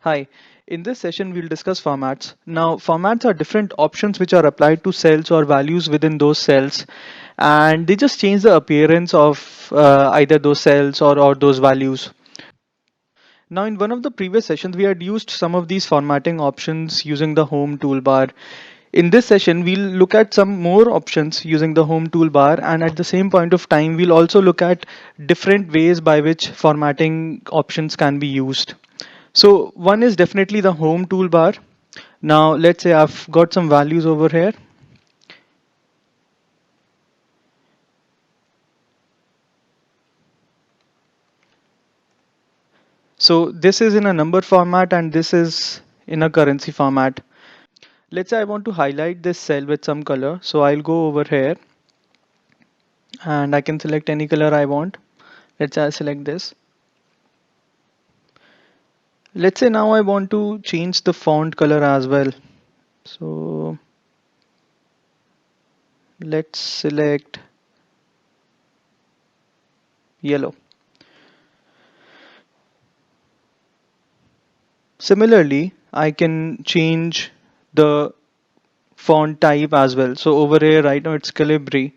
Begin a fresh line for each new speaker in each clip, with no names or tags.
Hi, in this session we'll discuss formats. Now, formats are different options which are applied to cells or values within those cells, and they just change the appearance of either those cells or those values. Now, in one of the previous sessions, we had used some of these formatting options using the home toolbar. In this session, we'll look at some more options using the home toolbar, and at the same point of time, we'll also look at different ways by which formatting options can be used. So one is definitely the home toolbar. Now let's say I've got some values over here. So this is in a number format and this is in a currency format. Let's say I want to highlight this cell with some color. So I'll go over here and I can select any color I want. Let's say I select this. Let's say now I want to change the font color as well. So let's select yellow. Similarly, I can change the font type as well. So over here right now it's Calibri.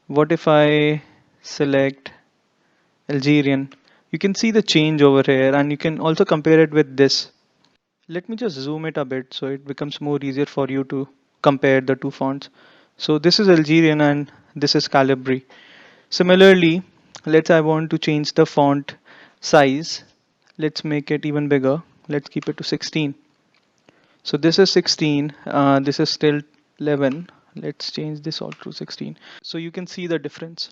What if I select Algerian? You can see the change over here and you can also compare it with this. Let me just zoom it a bit so it becomes more easier for you to compare the two fonts. So this is Algerian and this is Calibri. Similarly, let's I want to change the font size. Let's make it even bigger. Let's keep it to 16. So this is 16, this is still 11. Let's change this all to 16. So you can see the difference.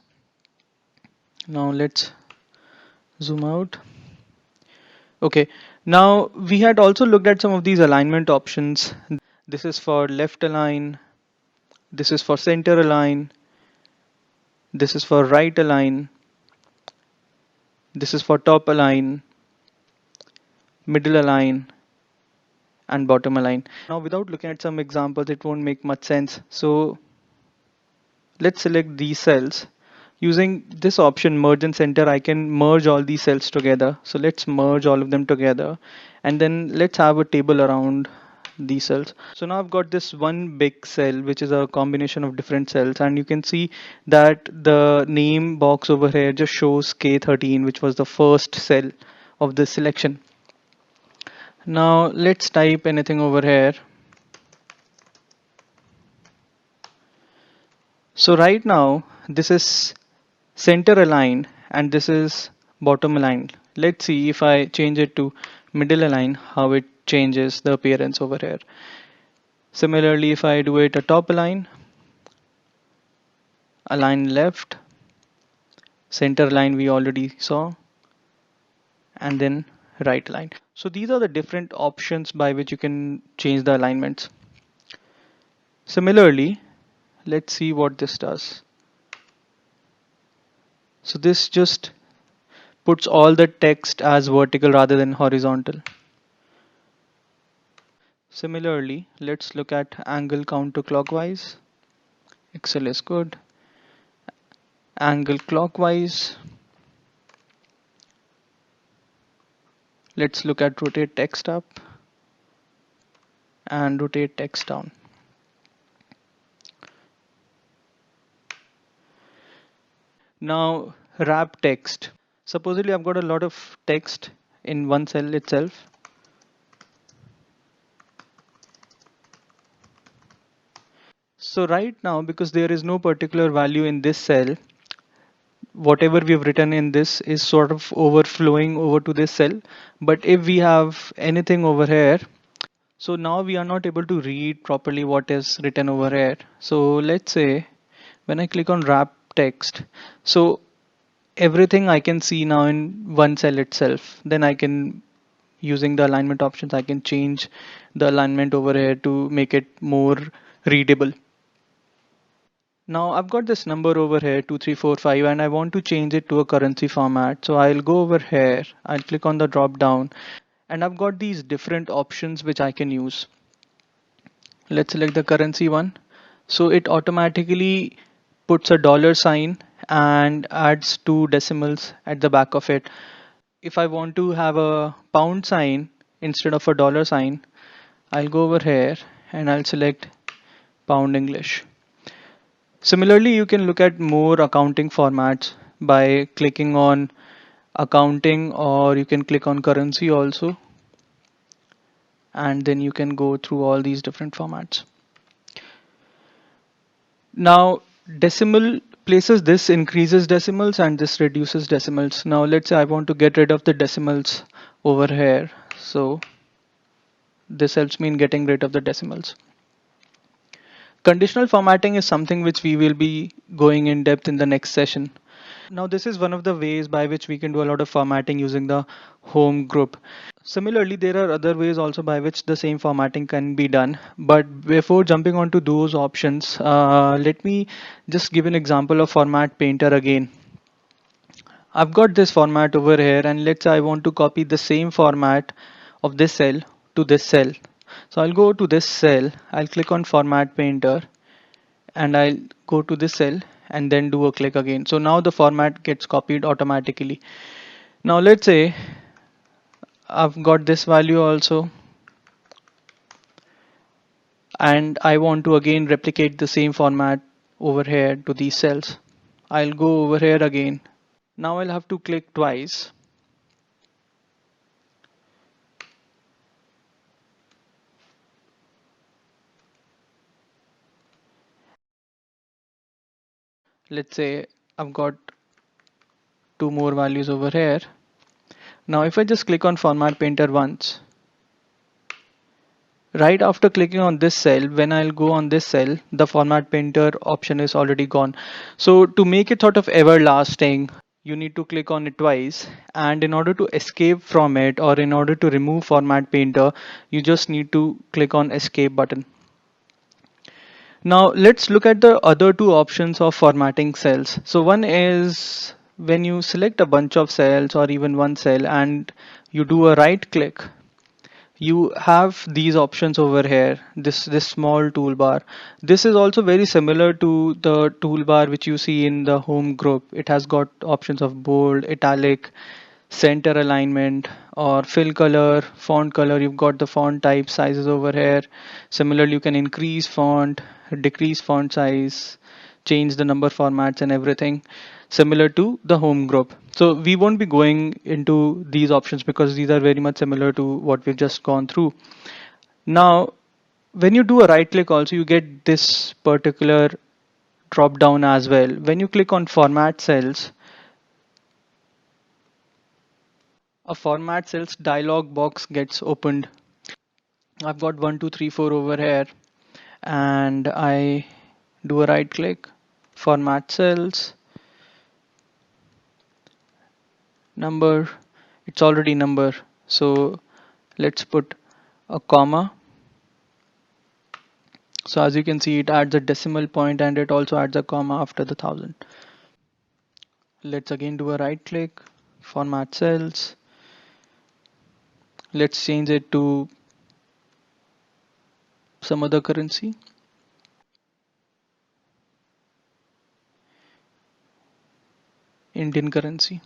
Now let's zoom out. Okay, now we had also looked at some of these alignment options. This is for left align, this is for center align, this is for right align, this is for top align, middle align, and bottom align. Now without looking at some examples, it won't make much sense. So let's select these cells. Using this option merge and center, I can merge all these cells together. So let's merge all of them together and then let's have a table around these cells. So now I've got this one big cell which is a combination of different cells, and you can see that the name box over here just shows K13, which was the first cell of this selection. Now let's type anything over here. So right now this is center aligned and this is bottom aligned. Let's see if I change it to middle align, how it changes the appearance over here. Similarly, if I do it a top align, align left, center line we already saw, and then right line. So these are the different options by which you can change the alignments. Similarly, let's see what this does. So this just puts all the text as vertical rather than horizontal. Similarly, let's look at angle counterclockwise. Excel is good. Angle clockwise. Let's look at rotate text up and rotate text down. Now wrap text. Supposedly I've got a lot of text in one cell itself. So right now, because there is no particular value in this cell, whatever we've written in this is sort of overflowing over to this cell. But if we have anything over here, so now we are not able to read properly what is written over here. So let's say when I click on wrap text, so everything I can see now in one cell itself. Then I can, using the alignment options, I can change the alignment over here to make it more readable. Now I've got this number over here 2345 and I want to change it to a currency format. So I'll go over here, I'll click on the drop down and I've got these different options which I can use. Let's select the currency one. So it automatically puts a dollar sign and adds two decimals at the back of it. If I want to have a pound sign, instead of a dollar sign, I'll go over here and I'll select Pound English. Similarly, you can look at more accounting formats by clicking on accounting, or you can click on currency also, and then you can go through all these different formats. Now, decimal places, this increases decimals and this reduces decimals. Now, let's say I want to get rid of the decimals over here. So this helps me in getting rid of the decimals. Conditional formatting is something which we will be going in depth in the next session. Now, this is one of the ways by which we can do a lot of formatting using the home group. Similarly, there are other ways also by which the same formatting can be done. But before jumping onto those options, let me just give an example of Format Painter again. I've got this format over here, and let's say I want to copy the same format of this cell to this cell. So I'll go to this cell, I'll click on Format Painter, and I'll go to this cell and then do a click again. So now the format gets copied automatically. Now let's say I've got this value also, and I want to again replicate the same format over here to these cells. I'll go over here again. Now I'll have to click twice. Let's say I've got two more values over here. Now if I just click on Format Painter once, right after clicking on this cell, when I'll go on this cell, the Format Painter option is already gone. So to make it sort of everlasting, you need to click on it twice, and in order to escape from it, or in order to remove Format Painter, you just need to click on Escape button. Now let's look at the other two options of formatting cells. So one is when you select a bunch of cells or even one cell and you do a right click, you have these options over here, this small toolbar. This is also very similar to the toolbar which you see in the home group. It has got options of bold, italic, center alignment, or fill color, font color. You've got the font type, sizes over here. Similarly, you can increase font, decrease font size, change the number formats and everything, similar to the home group. So we won't be going into these options because these are very much similar to what we've just gone through. Now, when you do a right click also, you get this particular drop down as well. When you click on format cells, a format cells dialog box gets opened. I've got 1, 2, 3, 4 over here, and I do a right click, format cells, number, it's already number. So let's put a comma. So as you can see, it adds a decimal point and it also adds a comma after the 1000. Let's again do a right click, format cells. Let's change it to some other currency. Indian currency.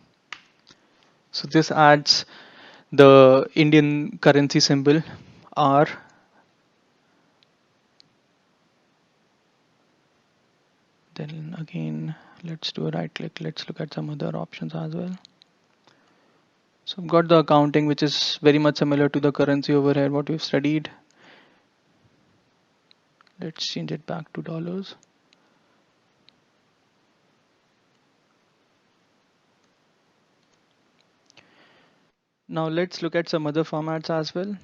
So this adds the Indian currency symbol R. Then again, let's do a right click. Let's look at some other options as well. So I've got the accounting, which is very much similar to the currency over here, what we've studied. Let's change it back to dollars. Now let's look at some other formats as well.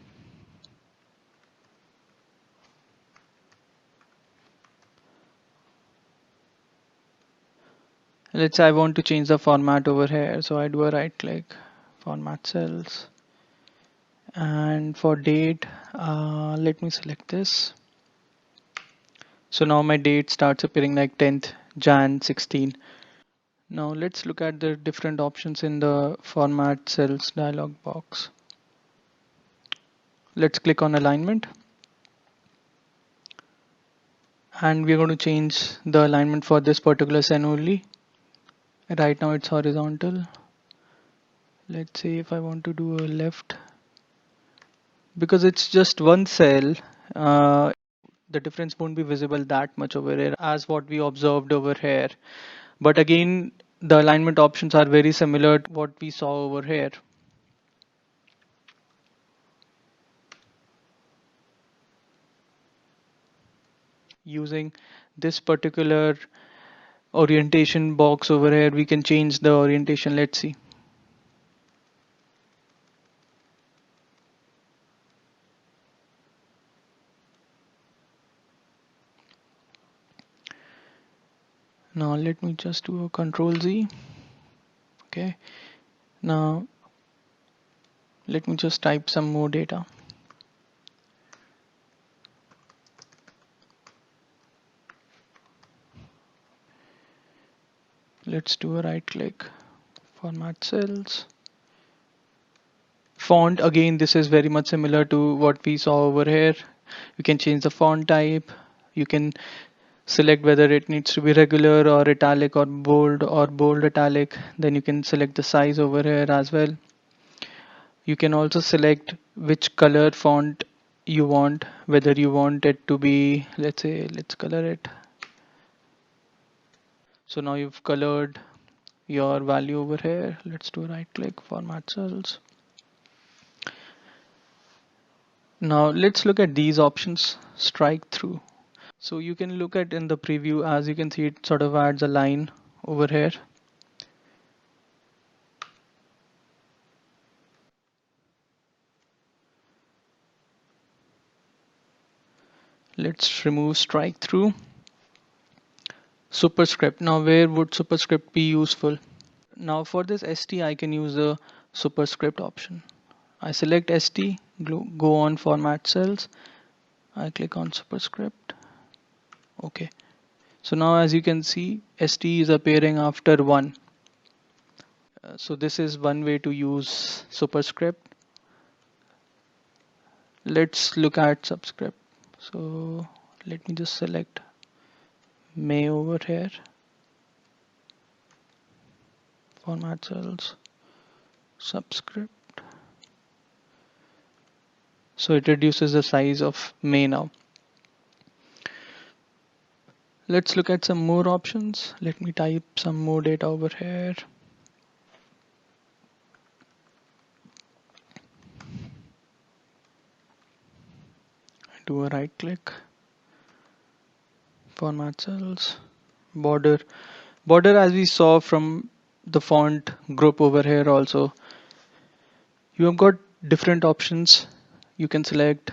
Let's say I want to change the format over here. So I do a right click, format cells. And for date, let me select this. So now my date starts appearing like 10th Jan 16. Now let's look at the different options in the format cells dialog box. Let's click on alignment. And we're going to change the alignment for this particular cell only. Right now it's horizontal. Let's say if I want to do a left, Because it's just one cell, uh, the difference won't be visible that much over here as what we observed over here. But again, the alignment options are very similar to what we saw over here. Using this particular orientation box over here, we can change the orientation. Let's see. Now let me just do a Control Z. Okay. Now let me just type some more data. Let's do a right click, format cells. Font, again, this is very much similar to what we saw over here. You can change the font type. You can select whether it needs to be regular or italic or bold italic. Then you can select the size over here as well. You can also select which color font you want, whether you want it to be, let's say, let's color it. So now you've colored your value over here. Let's do a right click, format cells. Now let's look at these options, strike through. So you can look at in the preview, as you can see, it sort of adds a line over here. Let's remove strike through. Superscript. Now where would superscript be useful? Now for this ST, I can use the superscript option. I select ST, go on format cells. I click on superscript. Okay. So now as you can see, ST is appearing after 1. So this is one way to use superscript. Let's look at subscript. So let me just select May over here. Format cells, subscript. So it reduces the size of May now. Let's look at some more options. Let me type some more data over here. Do a right click, format cells, border. Border, as we saw from the font group over here also, you have got different options. You can select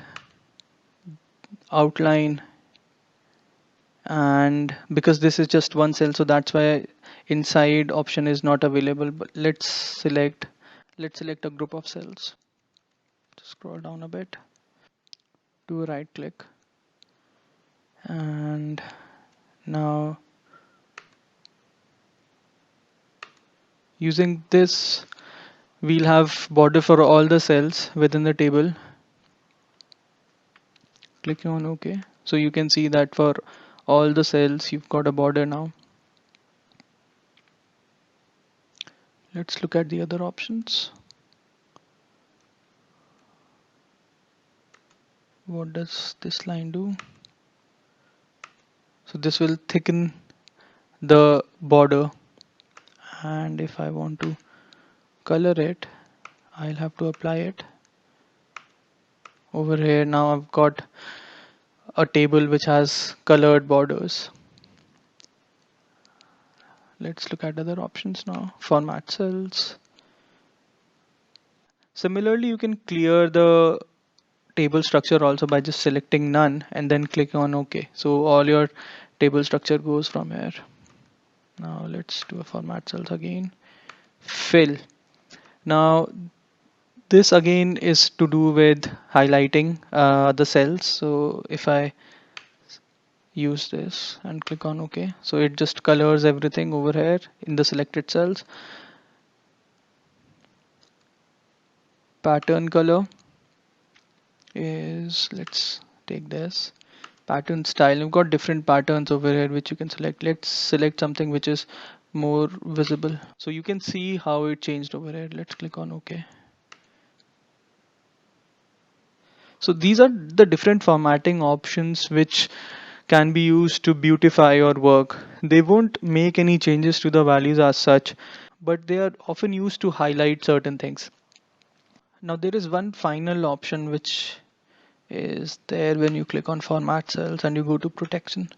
outline, and because this is just one cell, so that's why inside option is not available. But let's select a group of cells. Scroll down a bit, do a right click, and now using this we'll have border for all the cells within the table. Clicking on OK. So you can see that for all the cells you've got a border now. Let's look at the other options. What does this line do? So this will thicken the border, and if I want to color it, I'll have to apply it over here. Now I've got a table which has colored borders. Let's look at other options now. Format cells. Similarly, you can clear the table structure also by just selecting none and then click on OK. So all your table structure goes from here. Now let's do a format cells again. Fill. Now this again is to do with highlighting the cells. So if I use this and click on OK, so it just colors everything over here in the selected cells. Pattern color is, let's take this. Pattern style, you've got different patterns over here which you can select. Let's select something which is more visible, so you can see how it changed over here. Let's click on OK. So these are the different formatting options which can be used to beautify your work. They won't make any changes to the values as such, but they are often used to highlight certain things. Now there is one final option which is there when you click on format cells and you go to protection.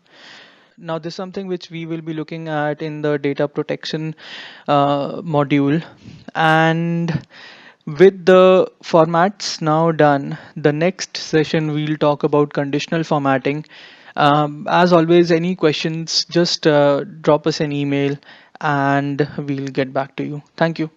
Now this is something which we will be looking at in the data protection module. And with the formats now done, the next session we'll talk about conditional formatting. As always, any questions, just drop us an email and we'll get back to you. Thank you.